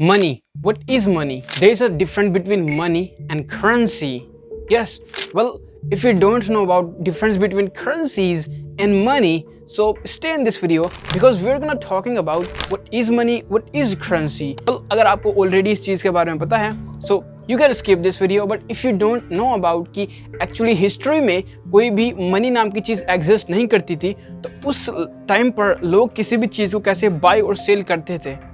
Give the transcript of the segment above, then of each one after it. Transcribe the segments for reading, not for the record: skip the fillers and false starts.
Money. What is money? There is a difference between money and currency. Yes. Well, if you don't know about difference between currencies and money, so stay in this video because we're gonna talking about what is money, what is currency. Well, अगर आपको already इस चीज़ के बारे में पता है, so you can skip this video. But if you don't know about कि actually history में कोई भी money नाम की चीज़ exist नहीं करती थी, तो उस टाइम पर लोग किसी भी चीज़ को कैसे buy और sell करते थे.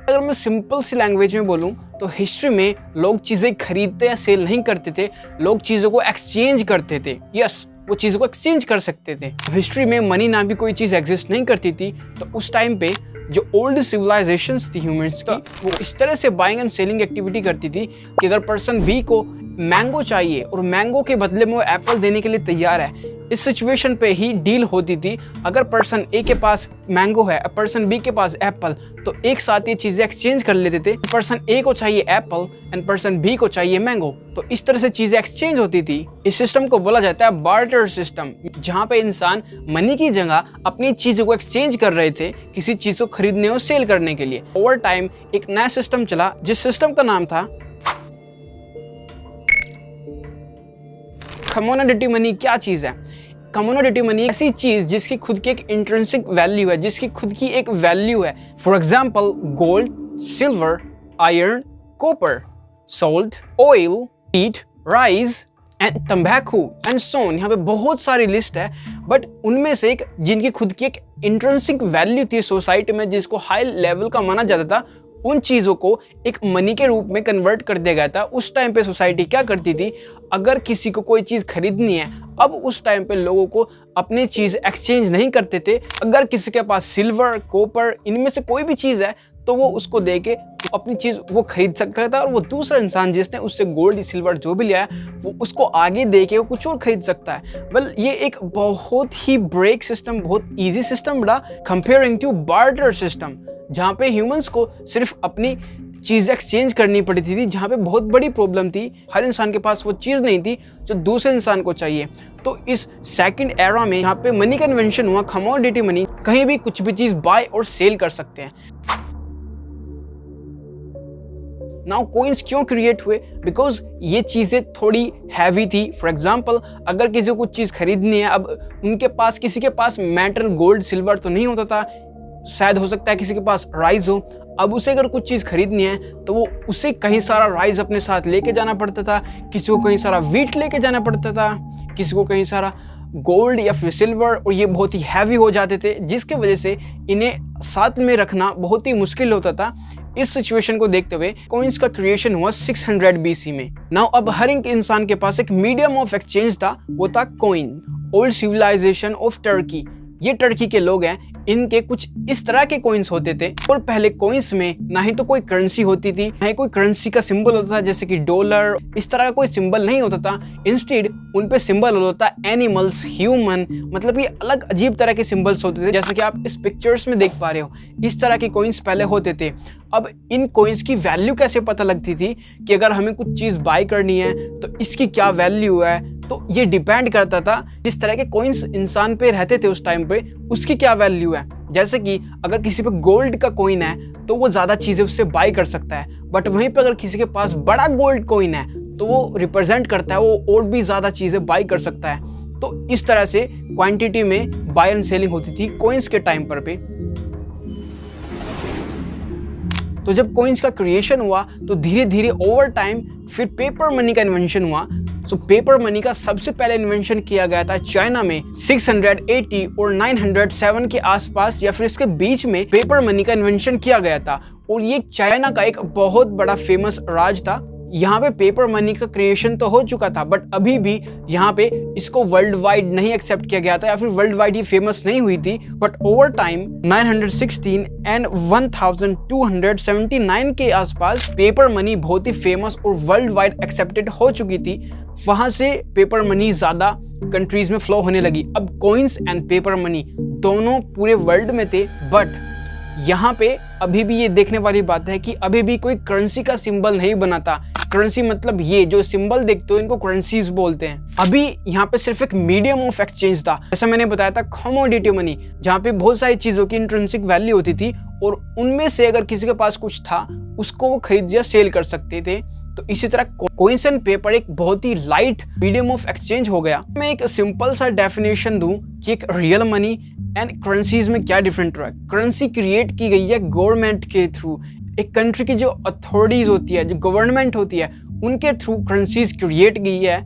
अगर मैं सिंपल सी लैंग्वेज में बोलूं तो हिस्ट्री में लोग चीज़ें खरीदते या सेल नहीं करते थे, लोग चीज़ों को एक्सचेंज करते थे. यस, वो चीज़ों को एक्सचेंज कर सकते थे. हिस्ट्री में मनी नाम की कोई चीज़ एग्जिस्ट नहीं करती थी, तो उस टाइम पे जो ओल्ड सिविलाइजेशंस थी ह्यूमंस की, वो इस तरह से बाइंग एंड सेलिंग एक्टिविटी करती थी कि अगर पर्सन बी को मैंगो चाहिए और मैंगो के बदले में वो एप्पल देने के लिए तैयार है, इस सिचुएशन पे ही डील होती थी. अगर पर्सन ए के पास मैंगो है, पर्सन बी के पास एप्पल, तो एक साथ ये चीज़ें एक्सचेंज कर लेते थे. पर्सन ए को चाहिए एप्पल एंड पर्सन बी को चाहिए मैंगो, तो इस तरह से चीज़ें एक्सचेंज होती थी. इस सिस्टम को बोला जाता है बार्टर सिस्टम, जहाँ पे इंसान मनी की जगह अपनी चीज़ों को एक्सचेंज कर रहे थे किसी चीज़ को खरीदने और सेल करने के लिए. ओवर टाइम एक नया सिस्टम चला जिस सिस्टम का नाम था कमोडिटी मनी. क्या चीज़ है कमोडिटी मनी? ऐसी चीज जिसकी खुद की एक इंट्रिंसिक वैल्यू है, जिसकी खुद की एक वैल्यू है. For example gold, silver, iron, copper, salt, oil, wheat, rice and तंबाकू एंड सोन. यहाँ पे बहुत सारी लिस्ट है, बट उनमें से एक जिनकी खुद की एक इंट्रिंसिक वैल्यू थी सोसाइटी में, जिसको हाई लेवल का माना जाता था, उन चीज़ों को एक मनी के रूप में कन्वर्ट कर दिया गया था. उस टाइम पे सोसाइटी क्या करती थी, अगर किसी को कोई चीज़ खरीदनी है, अब उस टाइम पे लोगों को अपनी चीज़ एक्सचेंज नहीं करते थे. अगर किसी के पास सिल्वर, कॉपर, इनमें से कोई भी चीज़ है, तो वो उसको दे के अपनी चीज़ वो खरीद सकता था, और वो दूसरा इंसान जिसने उससे गोल्ड, सिल्वर जो भी लिया है, वो उसको आगे दे के वो कुछ और खरीद सकता है. वेल, ये एक बहुत ही ब्रेक सिस्टम, बहुत ईजी सिस्टम रहा कंपेयरिंग टू बार्टर सिस्टम, जहाँ पे ह्यूमंस को सिर्फ अपनी चीज़ एक्सचेंज करनी पड़ती थी. जहाँ पे बहुत बड़ी प्रॉब्लम थी, हर इंसान के पास वो चीज़ नहीं थी जो दूसरे इंसान को चाहिए. तो इस सेकंड एरा में यहाँ पे मनी का इन्वेंशन हुआ, कमोडिटी मनी. कहीं भी कुछ भी चीज़ बाय और सेल कर सकते हैं. नाउ कोइंस क्यों क्रिएट हुए? बिकॉज ये चीज़ें थोड़ी हैवी थी. फॉर एग्जाम्पल, अगर किसी को कुछ चीज़ खरीदनी है, अब उनके पास, किसी के पास मेटल, गोल्ड, सिल्वर तो नहीं होता था, शायद हो सकता है किसी के पास राइस हो. अब उसे अगर कुछ चीज़ खरीदनी है तो वो उसे कहीं सारा राइस अपने साथ लेके जाना पड़ता था, किसी को कहीं सारा व्हीट लेके जाना पड़ता था, किसी को कहीं सारा गोल्ड या फिर सिल्वर, और ये बहुत ही हैवी हो जाते थे, जिसके वजह से इन्हें साथ में रखना बहुत ही मुश्किल होता था. इस सिचुएशन को देखते हुए कॉइन्स का क्रिएशन हुआ 600 BC में. नाउ अब हर एक इंसान के पास एक मीडियम ऑफ एक्सचेंज था, वो था coin. Old civilization of Turkey, ये टर्की के लोग हैं, इनके कुछ इस तरह के कॉइन्स होते थे. और पहले कॉइन्स में ना ही तो कोई करेंसी होती थी, ना ही कोई करेंसी का सिंबल होता था जैसे कि डॉलर, इस तरह का कोई सिंबल नहीं होता था. इंस्टेड उन पे सिंबल होता था एनिमल्स, ह्यूमन, मतलब ये अलग अजीब तरह के सिंबल्स होते थे, जैसे कि आप इस पिक्चर्स में देख पा रहे हो. इस तरह के कॉइन्स पहले होते थे. अब इन कॉइन्स की वैल्यू कैसे पता लगती थी कि अगर हमें कुछ चीज़ बाय करनी है तो इसकी क्या वैल्यू है? तो ये डिपेंड करता था जिस तरह के कॉइन्स इंसान पे रहते थे उस टाइम पे, उसकी क्या वैल्यू है. जैसे कि अगर किसी पे गोल्ड का कॉइन है तो वो ज़्यादा चीज़ें उससे बाय कर सकता है, बट वहीं पे अगर किसी के पास बड़ा गोल्ड कॉइन है तो वो रिप्रेजेंट करता है वो और भी ज़्यादा चीज़ें बाय कर सकता है. तो इस तरह से क्वांटिटी में बाय एंड सेलिंग होती थी कॉइन्स के टाइम पर पे. तो जब कॉइन्स का क्रिएशन हुआ तो धीरे धीरे ओवर टाइम फिर पेपर मनी का इन्वेंशन हुआ. सो पेपर मनी का सबसे पहले इन्वेंशन किया गया था चाइना में 680 और 907 के आसपास, या फिर इसके बीच में पेपर मनी का इन्वेंशन किया गया था. और ये चाइना का एक बहुत बड़ा फेमस राज था. यहाँ पे पेपर मनी का क्रिएशन तो हो चुका था, बट अभी भी यहाँ पे इसको वर्ल्ड वाइड नहीं एक्सेप्ट किया गया था, या फिर वर्ल्ड वाइड ये फेमस नहीं हुई थी. बट ओवर टाइम 916 एंड 1279 के आसपास पेपर मनी बहुत ही फेमस और वर्ल्ड वाइड एक्सेप्टेड हो चुकी थी. वहाँ से पेपर मनी ज़्यादा कंट्रीज में फ्लो होने लगी. अब कॉइन्स एंड पेपर मनी दोनों पूरे वर्ल्ड में थे, बट यहाँ पे अभी भी ये देखने वाली बात है कि अभी भी कोई करेंसी का सिंबल नहीं बना था. करेंसी मतलब ये जो सिंबल देखते हो इनको करेंसीज बोलते हैं। अभी यहाँ पे सिर्फ एक मीडियम ऑफ एक्सचेंज था, जैसा मैंने बताया था कमोडिटी मनी, जहाँ पे बहुत सारी चीजों की इंट्रिंसिक वैल्यू होती थी और उनमें से अगर किसी के पास कुछ था उसको वो खरीद या सेल कर सकते थे। तो इसी तरह कॉइन्स एंड पेपर एक बहुत ही लाइट मीडियम ऑफ एक्सचेंज हो गया। मैं एक सिंपल सा डेफिनेशन दूं कि एक रियल मनी एंड करेंसीज में क्या डिफरेंट है। करेंसी क्रिएट की गई है गवर्नमेंट के थ्रू, एक कंट्री की जो अथॉरिटीज होती है, जो गवर्नमेंट होती है, उनके थ्रू करेंसीज क्रिएट गई है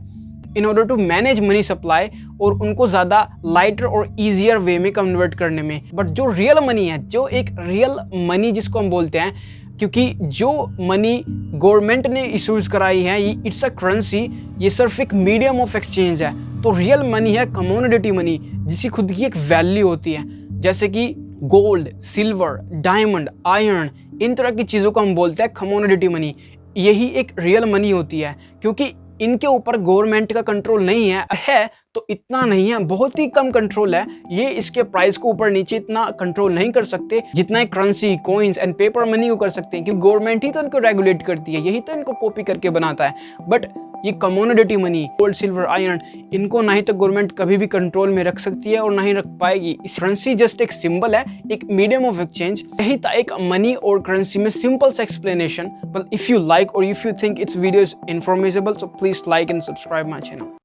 in order to manage money supply और उनको ज़्यादा लाइटर और ईजियर वे में कन्वर्ट करने में। बट जो रियल मनी है, जो एक रियल मनी जिसको हम बोलते हैं, क्योंकि जो मनी गवर्नमेंट ने इशूज़ कराई है ये इट्स अ करेंसी, ये सिर्फ एक मीडियम ऑफ एक्सचेंज है। तो रियल मनी है कमोडिटी मनी, जिसकी खुद की एक वैल्यू होती है, जैसे कि गोल्ड, सिल्वर, डायमंड, आयरन, इन तरह की चीज़ों को हम बोलते हैं कमोडिटी मनी। यही एक रियल मनी होती है, क्योंकि इनके ऊपर गवर्नमेंट का कंट्रोल नहीं है तो इतना नहीं है, बहुत ही कम कंट्रोल है। ये इसके प्राइस को ऊपर नीचे इतना कंट्रोल नहीं कर सकते जितना एक currency, coins and paper money को कर सकते हैं, क्योंकि गवर्नमेंट ही तो इनको रेगुलेट करती है, यही तो इनको कॉपी करके बनाता है। बट ये commodity money, gold, silver, iron, इनको ना ही तो गवर्नमेंट कभी भी कंट्रोल में रख सकती है और ना ही रख पाएगी। इस करेंसी जस्ट एक सिंबल है, एक मीडियम ऑफ एक्सचेंज। यही था एक मनी और करेंसी में सिंपल सा explanation. But if you like और if you think it's video is informable, so please like and subscribe my channel.